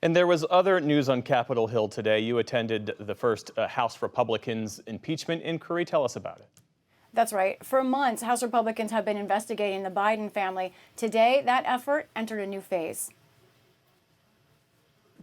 And there was other news on Capitol Hill today. You attended the first House Republicans impeachment inquiry. Tell us about it. That's right. For months, House Republicans have been investigating the Biden family. Today, that effort entered a new phase.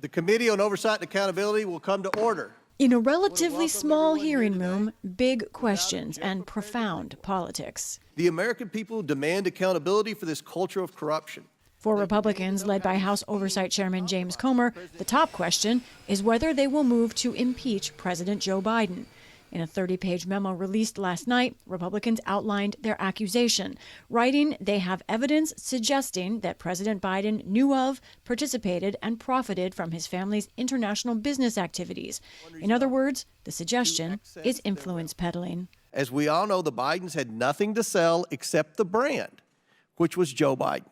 The Committee on Oversight and Accountability will come to order. In a relatively small hearing room, big questions and profound politics. The American people demand accountability for this culture of corruption. For Republicans, led by House Oversight Chairman James Comer, the top question is whether they will move to impeach President Joe Biden. In a 30-page memo released last night, Republicans outlined their accusation, writing they have evidence suggesting that President Biden knew of, participated, and profited from his family's international business activities. In other words, the suggestion is influence peddling. As we all know, the Bidens had nothing to sell except the brand, which was Joe Biden.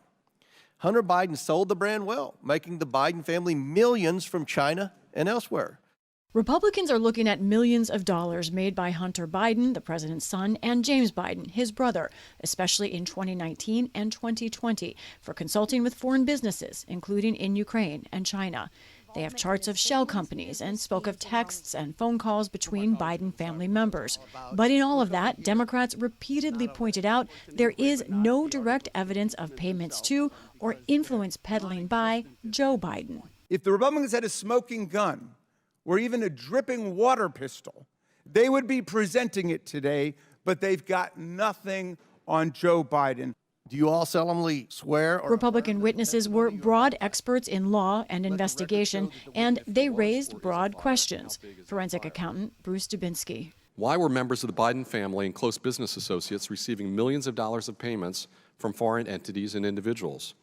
Hunter Biden sold the brand well, making the Biden family millions from China and elsewhere. Republicans are looking at millions of dollars made by Hunter Biden, the president's son, and James Biden, his brother, especially in 2019 and 2020, for consulting with foreign businesses, including in Ukraine and China. They have charts of shell companies and spoke of texts and phone calls between Biden family members. But in all of that, Democrats repeatedly pointed out there is no direct evidence of payments to or influence peddling by Joe Biden. If the Republicans had a smoking gun, or even a dripping water pistol, they would be presenting it today, but they've got nothing on Joe Biden. Do you all solemnly swear? Republican witnesses were broad experts in law and investigation, and they raised broad questions. Forensic accountant Bruce Dubinsky. Why were members of the Biden family and close business associates receiving millions of dollars of payments from foreign entities and individuals?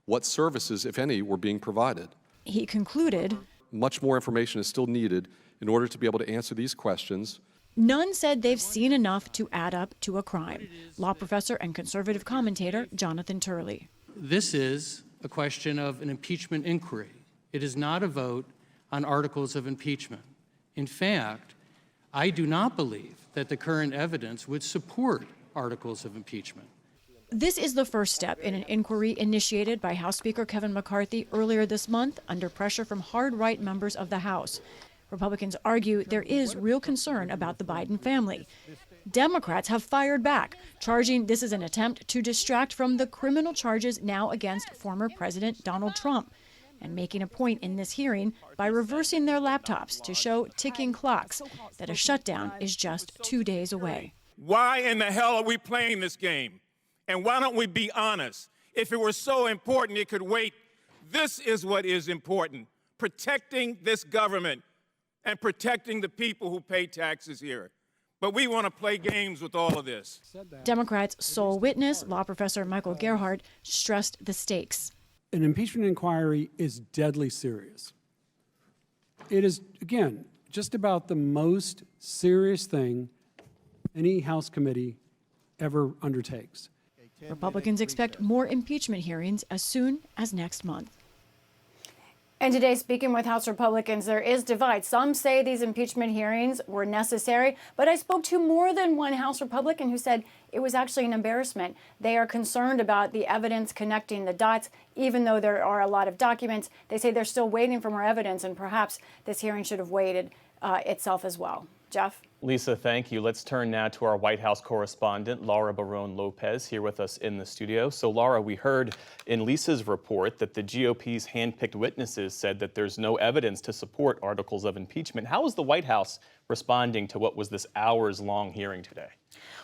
What services, if any, were being provided? He concluded, much more information is still needed in order to be able to answer these questions. None said they've seen enough to add up to a crime. Law professor and conservative commentator Jonathan Turley. This is a question of an impeachment inquiry. It is not a vote on articles of impeachment. In fact, I do not believe that the current evidence would support articles of impeachment. This is the first step in an inquiry initiated by House Speaker Kevin McCarthy earlier this month under pressure from hard-right members of the House. Republicans argue there is real concern about the Biden family. Democrats have fired back, charging this is an attempt to distract from the criminal charges now against former President Donald Trump, and making a point in this hearing by reversing their laptops to show ticking clocks that a shutdown is just 2 days away. Why in the hell are we playing this game? And why don't we be honest? If it were so important, it could wait. This is what is important, protecting this government and protecting the people who pay taxes here. But we want to play games with all of this. Democrats' sole witness, law professor Michael Gerhardt, stressed the stakes. An impeachment inquiry is deadly serious. It is, again, just about the most serious thing any House committee ever undertakes. Republicans expect more impeachment hearings as soon as next month. And today, speaking with House Republicans, there is divide. Some say these impeachment hearings were necessary, but I spoke to more than one House Republican who said it was actually an embarrassment. They are concerned about the evidence connecting the dots, even though there are a lot of documents. They say they're still waiting for more evidence, and perhaps this hearing should have waited itself as well. Jeff? Lisa, thank you. Let's turn now to our White House correspondent, Laura Barron Lopez, here with us in the studio. So, Laura, we heard in Lisa's report that the GOP's handpicked witnesses said that there's no evidence to support articles of impeachment. How is the White House responding to what was this hours-long hearing today?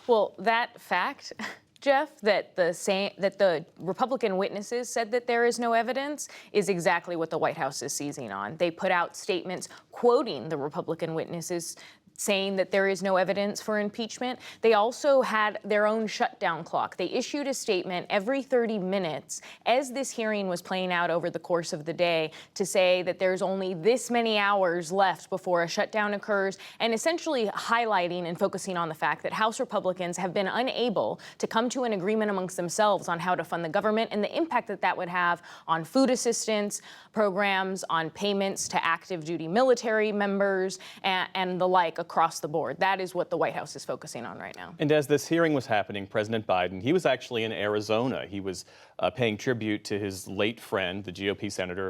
Well, that fact, Jeff, that the Republican witnesses said that there is no evidence is exactly what the White House is seizing on. They put out statements quoting the Republican witnesses, saying that there is no evidence for impeachment. They also had their own shutdown clock. They issued a statement every 30 minutes as this hearing was playing out over the course of the day to say that there's only this many hours left before a shutdown occurs, and essentially highlighting and focusing on the fact that House Republicans have been unable to come to an agreement amongst themselves on how to fund the government and the impact that that would have on food assistance programs, on payments to active duty military members, and the like across the board. That is what the White House is focusing on right now. And as this hearing was happening, President Biden, he was actually in Arizona. He was paying tribute to his late friend, the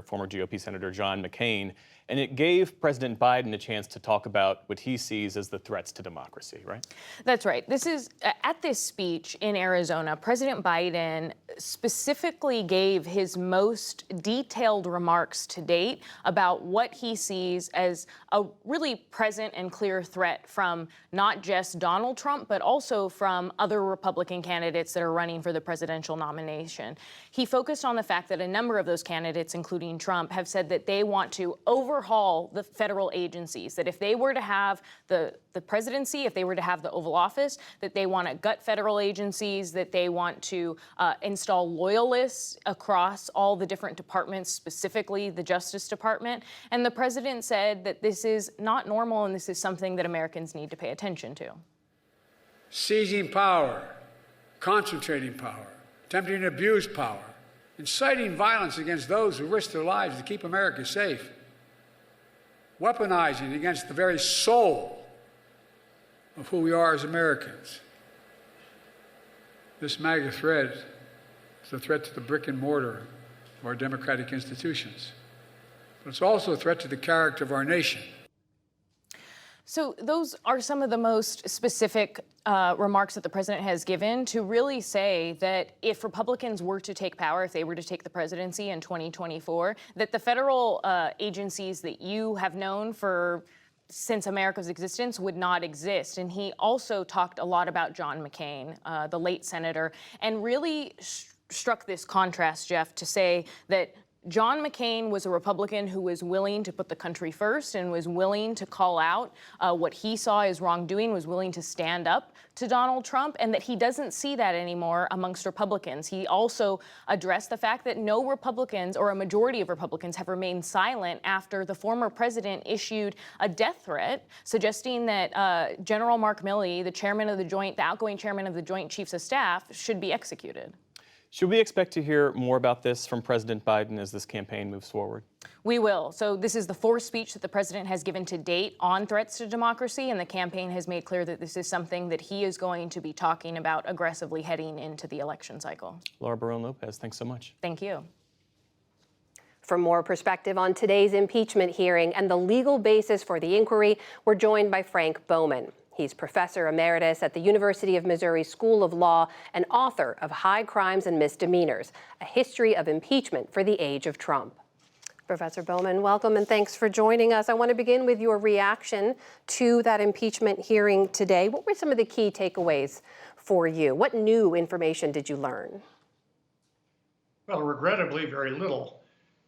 former GOP Senator John McCain. And it gave President Biden a chance to talk about what he sees as the threats to democracy, right? That's right. This is at this speech in Arizona, President Biden specifically gave his most detailed remarks to date about what he sees as a really present and clear threat from not just Donald Trump, but also from other Republican candidates that are running for the presidential nomination. He focused on the fact that a number of those candidates, including Trump, have said that they want to overhaul the federal agencies, that if they were to have the presidency, if they were to have the Oval Office, that they want to gut federal agencies, that they want to install loyalists across all the different departments, specifically the Justice Department. And the president said that this is not normal and this is something that Americans need to pay attention to. Seizing power, concentrating power, attempting to abuse power, inciting violence against those who risk their lives to keep America safe, weaponizing against the very soul of who we are as Americans. This MAGA threat is a threat to the brick and mortar of our democratic institutions, but it's also a threat to the character of our nation. So those are some of the most specific remarks that the president has given to really say that if Republicans were to take power, if they were to take the presidency in 2024, that the federal agencies that you have known since America's existence would not exist. And he also talked a lot about John McCain, the late senator, and really struck this contrast, Jeff, to say that John McCain was a Republican who was willing to put the country first and was willing to call out what he saw as wrongdoing, was willing to stand up to Donald Trump, and that he doesn't see that anymore amongst Republicans. He also addressed the fact that no Republicans, or a majority of Republicans, have remained silent after the former president issued a death threat, suggesting that General Mark Milley, the outgoing chairman of the Joint Chiefs of Staff, should be executed. Should we expect to hear more about this from President Biden as this campaign moves forward? We will. So this is the fourth speech that the president has given to date on threats to democracy, and the campaign has made clear that this is something that he is going to be talking about aggressively heading into the election cycle. Laura Barron Lopez, thanks so much. Thank you. For more perspective on today's impeachment hearing and the legal basis for the inquiry, we're joined by Frank Bowman. He's professor emeritus at the University of Missouri School of Law and author of High Crimes and Misdemeanors, A History of Impeachment for the Age of Trump. Professor Bowman, welcome and thanks for joining us. I want to begin with your reaction to that impeachment hearing today. What were some of the key takeaways for you? What new information did you learn? Well, regrettably, very little.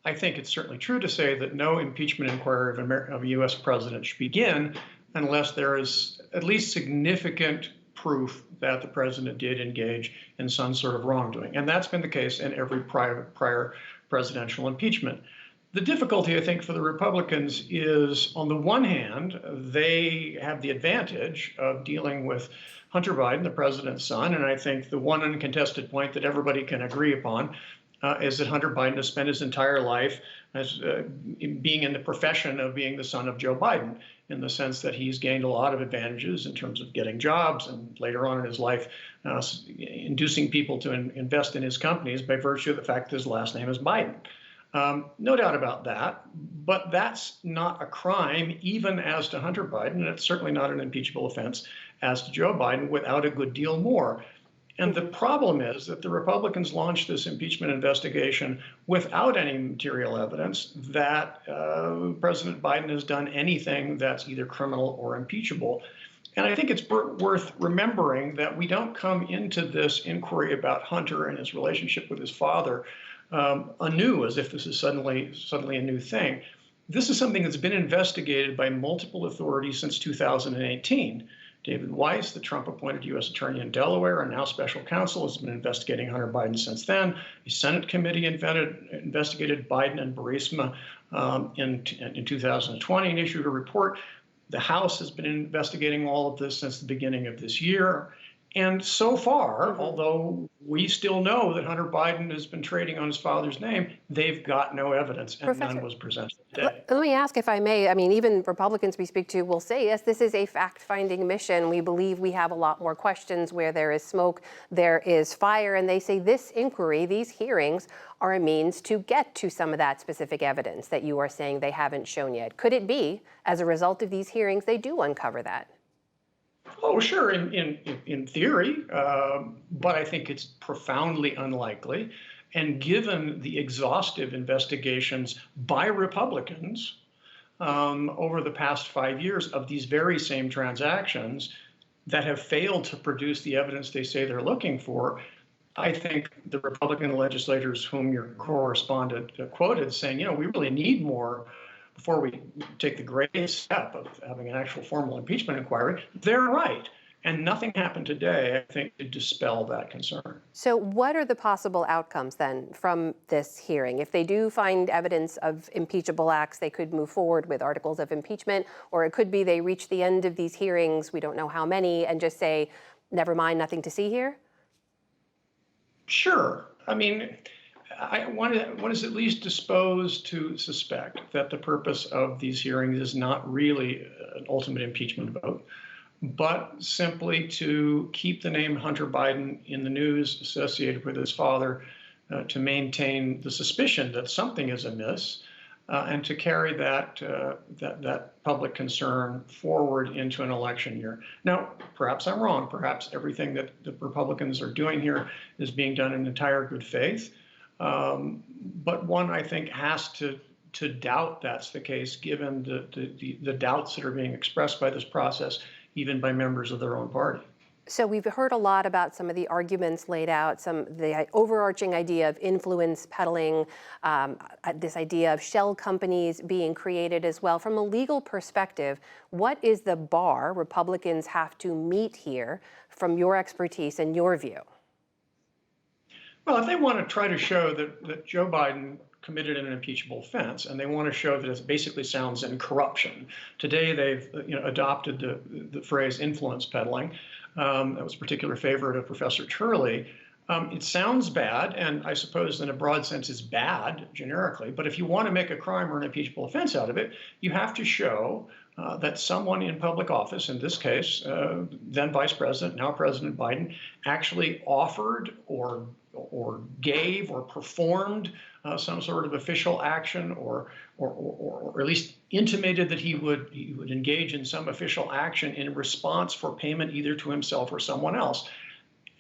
I think it's certainly true to say that no impeachment inquiry of a U.S. president should begin unless there is at least significant proof that the president did engage in some sort of wrongdoing. And that's been the case in every prior presidential impeachment. The difficulty, I think, for the Republicans is, on the one hand, they have the advantage of dealing with Hunter Biden, the president's son, and I think the one uncontested point that everybody can agree upon is that Hunter Biden has spent his entire life as being in the profession of being the son of Joe Biden, in the sense that he's gained a lot of advantages in terms of getting jobs and later on in his life inducing people to invest in his companies by virtue of the fact that his last name is Biden. No doubt about that, but that's not a crime even as to Hunter Biden, and it's certainly not an impeachable offense as to Joe Biden without a good deal more. And the problem is that the Republicans launched this impeachment investigation without any material evidence that President Biden has done anything that's either criminal or impeachable. And I think it's worth remembering that we don't come into this inquiry about Hunter and his relationship with his father anew, as if this is suddenly a new thing. This is something that's been investigated by multiple authorities since 2018. David Weiss, the Trump-appointed U.S. attorney in Delaware and now special counsel, has been investigating Hunter Biden since then. A Senate committee investigated Biden and Burisma in 2020 and issued a report. The House has been investigating all of this since the beginning of this year. And so far, although we still know that Hunter Biden has been trading on his father's name, they've got no evidence, and none was presented today. Let me ask, if I may, I mean, even Republicans we speak to will say, yes, this is a fact-finding mission. We believe we have a lot more questions. Where there is smoke, there is fire. And they say this inquiry, these hearings, are a means to get to some of that specific evidence that you are saying they haven't shown yet. Could it be, as a result of these hearings, they do uncover that? Oh, sure, in theory, but I think it's profoundly unlikely. And given the exhaustive investigations by Republicans over the past 5 years of these very same transactions that have failed to produce the evidence they say they're looking for, I think the Republican legislators whom your correspondent quoted saying, we really need more before we take the great step of having an actual formal impeachment inquiry, they're right. And nothing happened today, I think, to dispel that concern. So what are the possible outcomes then from this hearing? If they do find evidence of impeachable acts, they could move forward with articles of impeachment, or it could be they reach the end of these hearings, we don't know how many, and just say, never mind, nothing to see here? Sure. I mean, one is at least disposed to suspect that the purpose of these hearings is not really an ultimate impeachment vote, but simply to keep the name Hunter Biden in the news associated with his father, to maintain the suspicion that something is amiss, and to carry that public concern forward into an election year. Now, perhaps I'm wrong. Perhaps everything that the Republicans are doing here is being done in entire good faith. But one, I think, has to doubt that's the case, given the doubts that are being expressed by this process, even by members of their own party. So we've heard a lot about some of the arguments laid out, the overarching idea of influence peddling, this idea of shell companies being created as well. From a legal perspective, what is the bar Republicans have to meet here from your expertise and your view? Well, if they want to try to show that Joe Biden committed an impeachable offense, and they want to show that it basically sounds in corruption. Today, they've adopted the phrase influence peddling. That was a particular favorite of Professor Turley. It sounds bad, and I suppose in a broad sense is bad generically, but if you want to make a crime or an impeachable offense out of it, you have to show that someone in public office, in this case, then Vice President, now President Biden, actually offered or gave or performed some sort of official action, or at least intimated that he would engage in some official action in response for payment either to himself or someone else.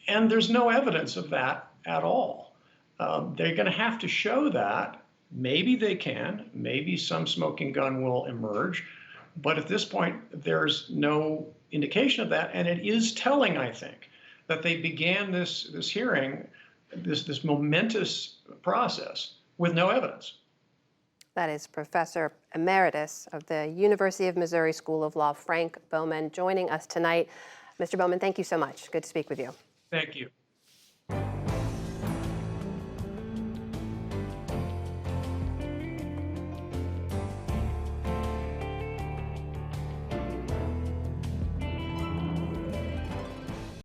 And there's no evidence of that at all. They're going to have to show that. Maybe they can. Maybe some smoking gun will emerge. But at this point, there's no indication of that. And it is telling, I think, that they began this hearing, this momentous process, with no evidence. That is Professor Emeritus of the University of Missouri School of Law, Frank Bowman, joining us tonight. Mr. Bowman, thank you so much. Good to speak with you. Thank you.